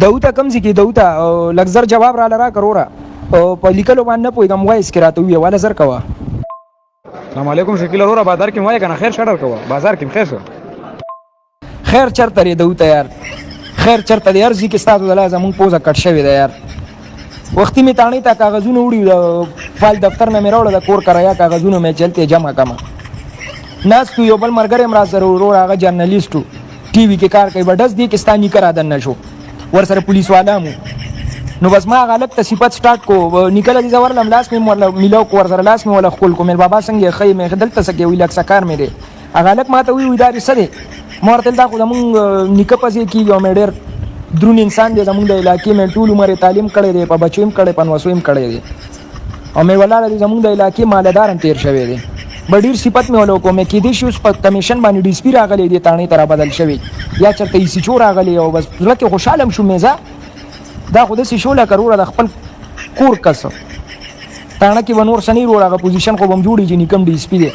دوته کم ځای کې دوته لږ جواب را لرا کرورا په لیکلو باندې پوهېږم وایس کې راته وویه والا زر کوه. السلام علیکم شکیل وروره بازار کې وای کنه خیر شډر کوه بازار کې خیر شو خیر چرته لري دوته یار خیر چرته دی ارزي کې ستاسو د لازم مونږ پوزه کټ شوی دی یار وختي می تانی تا کاغذونه وړي فایل دفتر نه مې راوړل د کور کرایا کاغذونه مې چلته جمع کما ناس تو یو بل مرګره مرا سره ورور هغه جرنالیستو ټي وي کې کار کوي بډس دی کې ستاني کرا دن شو ور سره پولیس والا مو نو بس ما غلط تصفیات سٹارټ کو نکله دي زور لم لاس مې ملو کو ور سره لاس مې ولا خپل کو مې بابا څنګه خې مې خدل تسکه ویل اکسکار مې دي غلط ما ته وی اداري سره مورتل دا خو زمون نکه پسې کی یو مې ډېر درون انسان دی زمونږ د علاقې مې ټول عمر تعلیم کړی دی په بچویم کړی په نوسویم کړی دی او مې ولاړ دی زمونږ د علاقې مالدارم تیر شوی دی بډیر صفت مې ولو کوم کې دي شو په کمیشن باندې ډي سپی راغلی دی تانی تر بدل شوی یا چرته یې سچو راغلی او بس لکه خوشاله شو مې دا خو د شوله کروره د خپل کور کس تانه کې ونور سنی روړه پوزیشن خو بم جوړی چې نکم ډي سپی دی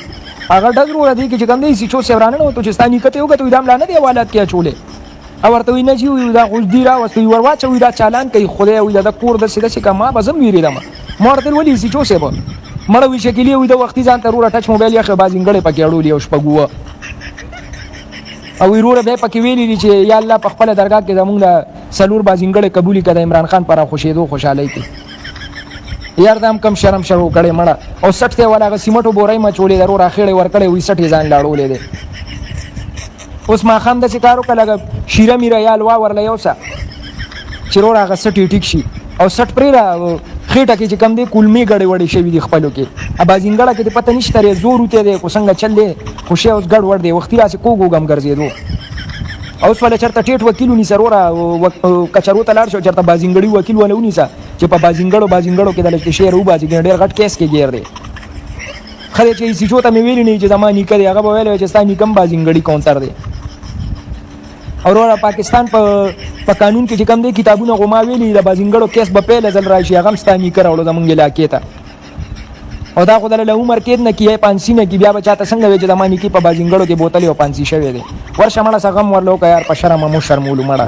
هغه ډز روړه دی چې کوم دی سچو سیورانه نو ته چې ستانی کته یو کته دام لانه دی حوالات کې چولې او ورته ویني چې دا غوږ دی را وسوي ورواچوي دا چالان کوي خدای وي دا کور د سیده شي کما بزم ویری دما مورته ولې سچو سیبو مړه وی شکلی وي د وختي ځان ته روړه ټچ موبایل یې خو بازینګړې پکې اړولې او شپګوه او وروره به پکې ویلي چې یا الله په خپل درگاه کې زمونږ د سلور بازینګړې قبولي کړه عمران خان پر خوشیدو خوشالۍ کې یار دام کم شرم شرو کړي مړه او 60 ته ولا سیمټو بورای ما چولې درو راخېړې ور کړې وي 60 ځان لاړولې دي اوس ما خام د سکارو کله شیره میرا یال وا ورلې اوسه چیرور هغه 60 ټیک شي او 60 پرې را خېټه کې چې کم دی کولمي غړې وړې شوی دی خپلو کې ا بازینګړه کې پته نشته ری زور وته دی کو څنګه چل دی خوشي اوس غړ ور دی وختي راسي کوګم ګرځېدو اوس ولې چرته ټیټ وکیلونی سرورا کچرو تلار شو چرته بازینګړی وکیل ولونی سا چې په بازینګړو کې د لکه شهر او بازینګړ ډېر غټ کیس کې ګیر دی خله چې سې چوته مې ویلی نه چې زماني کړي هغه به ویل چې ستاني کم بازینګړی کاونټر دی اورورا پاکستان په قانون کې چې کوم دي کتابونه غما ویلي د بازینګړو کیس به پیل ځل راشي هغه مستانی کراوړو زمونږ علاقې ته او دا خدای له عمر کې نه کیه پانسی نه کی بیا بچاته څنګه وې چې د مانی کې په بازینګړو کې بوتل او پانسی شوی دی ورشه مړه سغم ورلو کا یار په شرم مو شرمولو مړه